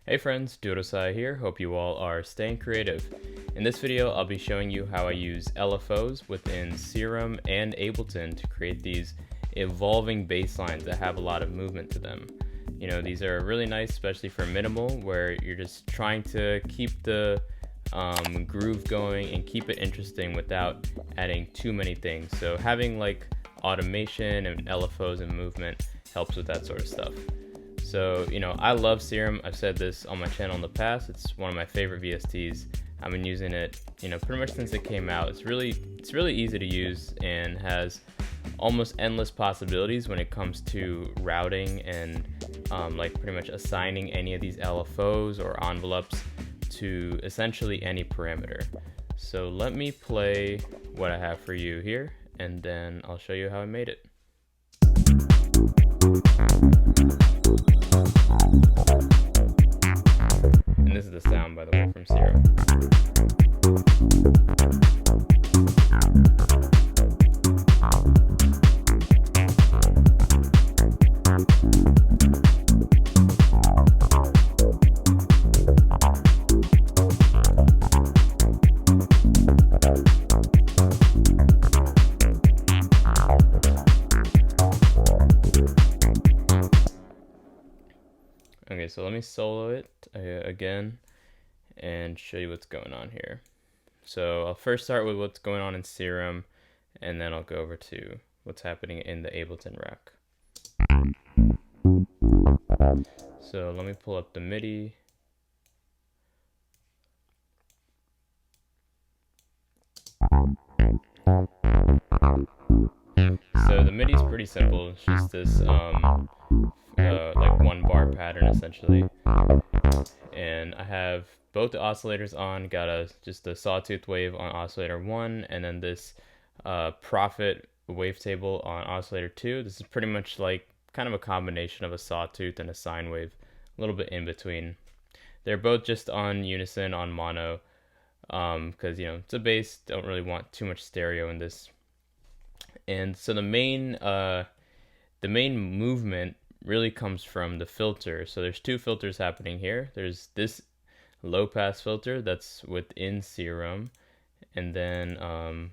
Hey friends, djdurosai here. Hope you all are staying creative. In this video, I'll be showing you how I use LFOs within Serum and Ableton to create these evolving bass lines that have a lot of movement to them. You know, these are really nice, especially for minimal, where you're just trying to keep the groove going and keep it interesting without adding too many things. So having like automation and LFOs and movement helps with that sort of stuff. So, you know, I love Serum. I've said this on my channel in the past. It's one of my favorite VSTs. I've been using it, you know, pretty much since it came out. It's really easy to use and has almost endless possibilities when it comes to routing and like pretty much assigning any of these LFOs or envelopes to essentially any parameter. So let me play what I have for you here, and then I'll show you how I made it. And this is the sound, by the way, from Serum. Okay, so let me solo it again and show you what's going on here. So I'll first start with what's going on in Serum, and then I'll go over to what's happening in the Ableton rack. So let me pull up the MIDI. So the MIDI is pretty simple. It's just this like 1-bar pattern essentially, and I have both the oscillators on. Got just a sawtooth wave on oscillator 1, and then this profit wavetable on oscillator 2. This is pretty much like kind of a combination of a sawtooth and a sine wave, a little bit in between. They're both just on unison, on mono, because you know it's a bass. Don't really want too much stereo in this. And so the main movement really comes from the filter. So there's two filters happening here. There's this low pass filter that's within Serum, and then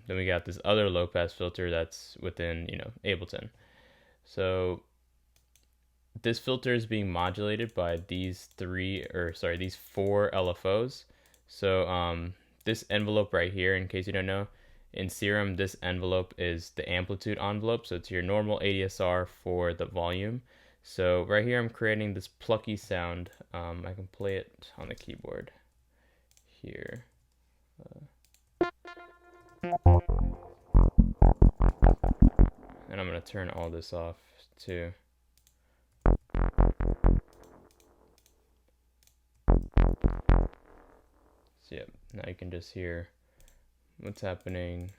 we got this other low pass filter that's within, you know, Ableton. So this filter is being modulated by these these 4 LFOs. So this envelope right here, in case you don't know, in Serum, this envelope is the amplitude envelope, so it's your normal ADSR for the volume. So right here I'm creating this plucky sound. I can play it on the keyboard here. And I'm going to turn all this off too. So yeah, now you can just hear what's happening.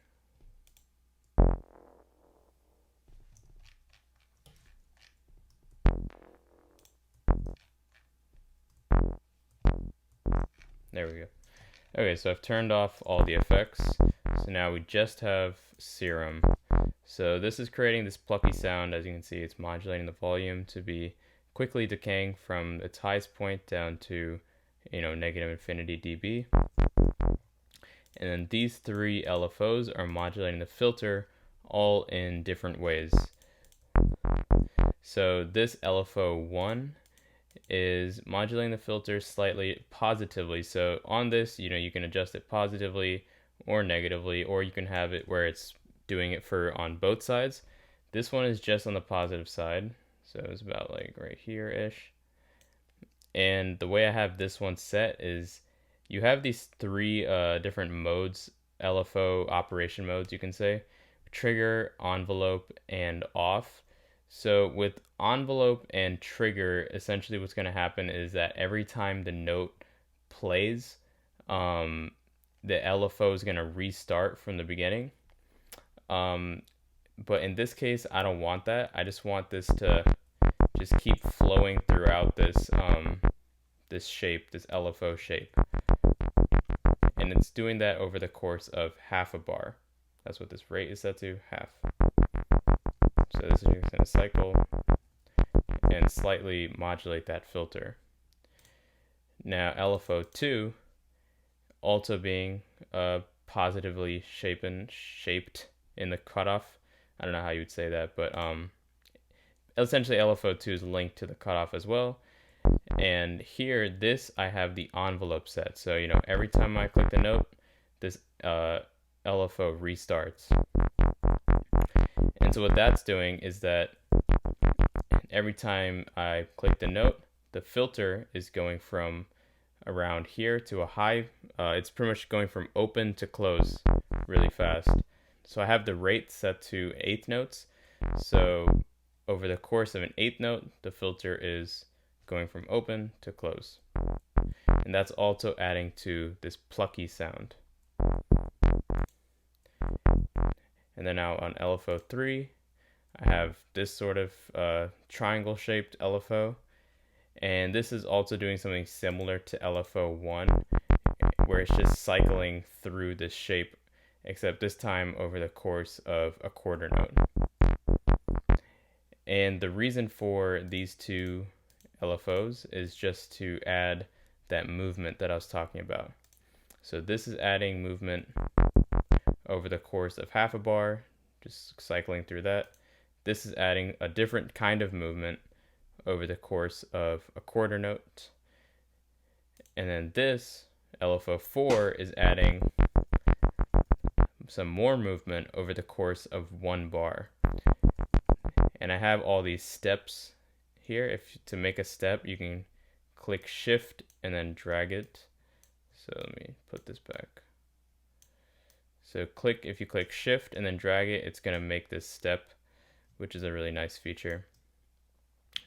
There we go. Okay, so I've turned off all the effects. So now we just have Serum. So this is creating this plucky sound. As you can see, it's modulating the volume to be quickly decaying from its highest point down to, you know, negative infinity dB. And then these 3 LFOs are modulating the filter all in different ways. So this LFO 1 is modulating the filter slightly positively. So on this, you know, you can adjust it positively or negatively, or you can have it where it's doing it for on both sides. This one is just on the positive side, so it's about like right here ish. And the way I have this one set is you have these 3 different modes, LFO operation modes, you can say: trigger, envelope, and off. So with envelope and trigger, essentially what's going to happen is that every time the note plays, the LFO is going to restart from the beginning. But in this case, I don't want that. I just want this to just keep flowing throughout this this shape, this LFO shape. And it's doing that over the course of half a bar. That's what this rate is set to, half. So this is just going to cycle and slightly modulate that filter. Now LFO2 also being positively shaped in the cutoff. I don't know how you would say that, but essentially LFO2 is linked to the cutoff as well. And here, this, I have the envelope set. So, you know, every time I click the note, this LFO restarts. And so what that's doing is that every time I click the note, the filter is going from around here to a high. It's pretty much going from open to close really fast. So I have the rate set to 1/8 notes. So over the course of an 1/8 note, the filter is going from open to close. And that's also adding to this plucky sound. And then now on LFO3, I have this sort of triangle shaped LFO. And this is also doing something similar to LFO1, where it's just cycling through this shape, except this time over the course of a quarter note. And the reason for these two LFOs is just to add that movement that I was talking about. So this is adding movement over the course of half a bar, just cycling through that. This is adding a different kind of movement over the course of a quarter note. And then this LFO4 is adding some more movement over the course of 1 bar. And I have all these steps here. To make a step, you can click shift and then drag it. So let me put this back. So if you click shift and then drag it, it's going to make this step, which is a really nice feature.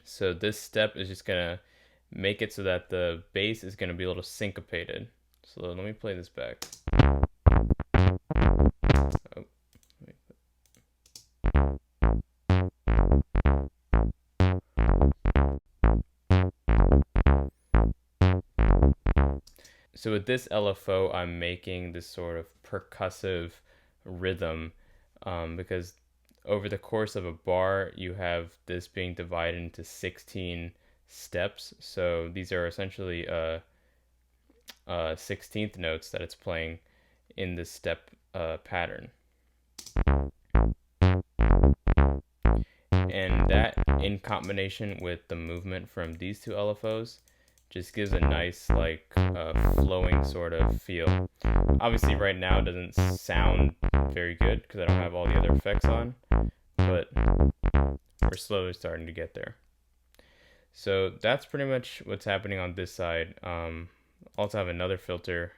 So this step is just going to make it so that the bass is going to be a little syncopated. So let me play this back. So with this LFO, I'm making this sort of percussive rhythm because over the course of a bar, you have this being divided into 16 steps. So these are essentially 16th notes that it's playing in this step pattern. And that, in combination with the movement from these two LFOs, just gives a nice flowing sort of feel. Obviously right now it doesn't sound very good because I don't have all the other effects on, but we're slowly starting to get there. So that's pretty much what's happening on this side. Also have another filter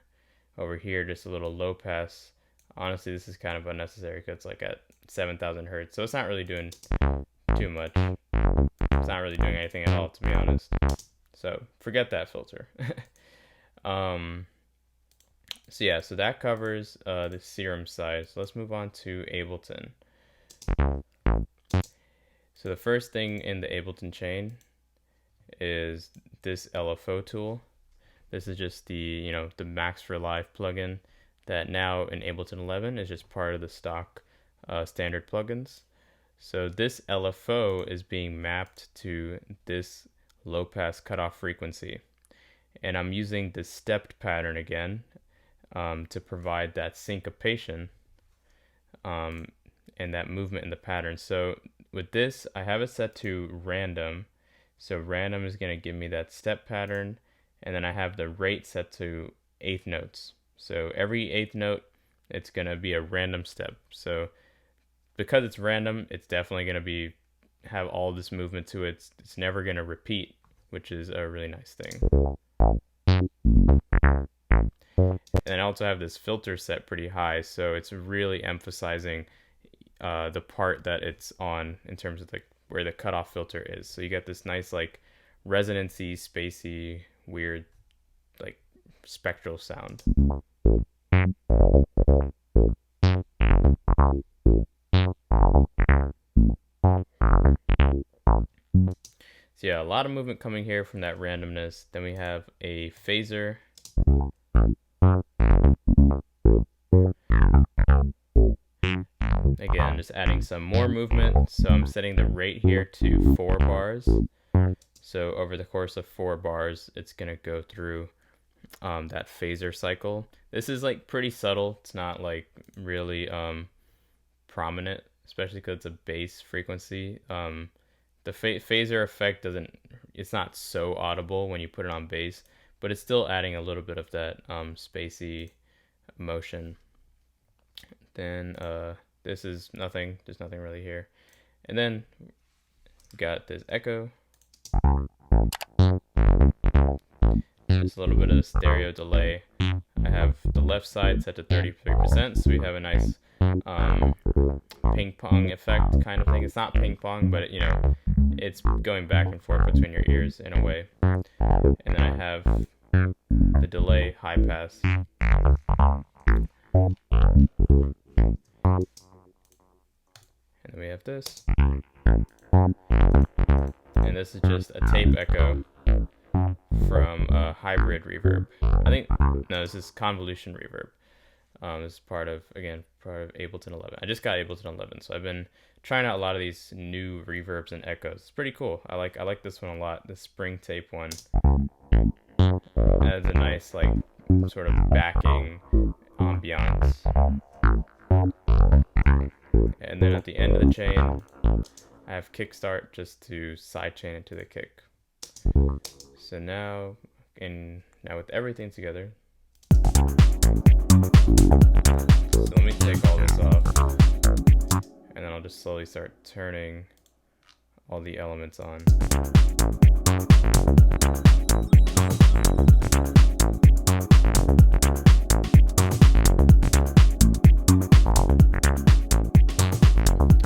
over here, just a little low pass. Honestly, this is kind of unnecessary because it's like at 7,000 hertz, so it's not really doing too much. It's not really doing anything at all, to be honest. So forget that filter. So yeah, so that covers the Serum side. So let's move on to Ableton. So the first thing in the Ableton chain is this LFO tool. This is just the Max for Live plugin that now in Ableton 11 is just part of the stock standard plugins. So this LFO is being mapped to this low pass cutoff frequency, and I'm using the stepped pattern again to provide that syncopation and that movement in the pattern. So with this, I have it set to random. So random is going to give me that step pattern, and then I have the rate set to 1/8 notes. So every 1/8 note, it's going to be a random step. So because it's random, it's definitely going to have all this movement to it. It's never going to repeat, which is a really nice thing. And I also have this filter set pretty high, so it's really emphasizing the part that it's on in terms of where the cutoff filter is. So you get this nice resonancy, spacey, weird spectral sound. So yeah, a lot of movement coming here from that randomness. Then we have a phaser. Again, just adding some more movement. So I'm setting the rate here to 4 bars. So over the course of 4 bars, it's gonna go through that phaser cycle. This is like pretty subtle. It's not like really prominent, especially because it's a bass frequency. The phaser effect it's not so audible when you put it on bass, but it's still adding a little bit of that spacey motion. Then this is nothing, there's nothing really here. And then we got this echo. Just a little bit of the stereo delay. I have the left side set to 33%, so we have a nice ping pong effect kind of thing. It's not ping pong, but you know, it's going back and forth between your ears in a way. And then I have the delay high pass. And then we have this. And this is just a tape echo from a hybrid reverb. This is convolution reverb. This is part of Ableton 11. I just got Ableton 11, so I've been trying out a lot of these new reverbs and echoes. It's pretty cool. I like this one a lot. The spring tape one adds a nice like sort of backing ambiance. And then at the end of the chain, I have kickstart just to sidechain into the kick. So now with everything together, so let me take all this off, and then I'll just slowly start turning all the elements on.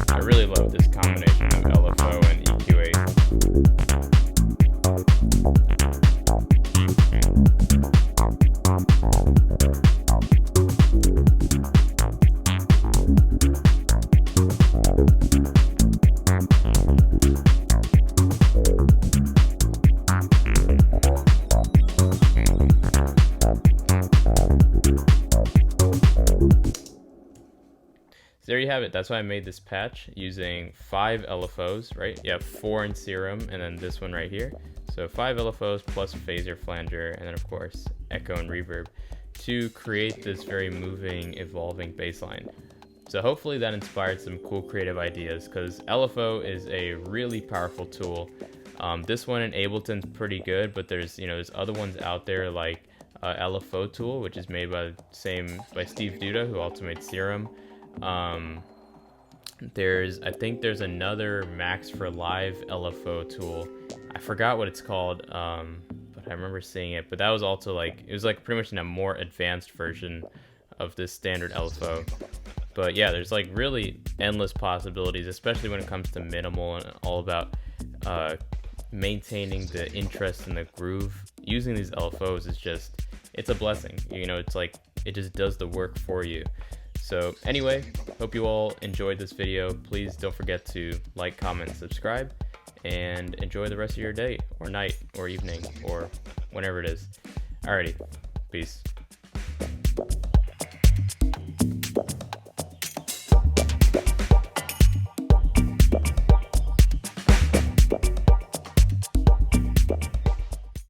I really love this combination of LFO and EQ8. So there you have it. That's why I made this patch using 5 LFOs, right? You have 4 in Serum, and then this one right here. So 5 LFOs plus phaser flanger, and then of course echo and reverb to create this very moving, evolving bass line. So hopefully that inspired some cool creative ideas, because LFO is a really powerful tool. This one in Ableton's pretty good, but there's other ones out there like LFO tool, which is made by Steve Duda, who also made Serum. I think there's another Max for Live LFO tool. I forgot what it's called, but I remember seeing it. But that was also it was like pretty much in a more advanced version of this standard LFO. But yeah, there's like really endless possibilities, especially when it comes to minimal and all about maintaining the interest in the groove. Using these LFOs it's a blessing. It's like it just does the work for you. So anyway, hope you all enjoyed this video. Please don't forget to like, comment, subscribe, and enjoy the rest of your day or night or evening or whenever it is. Alrighty, peace.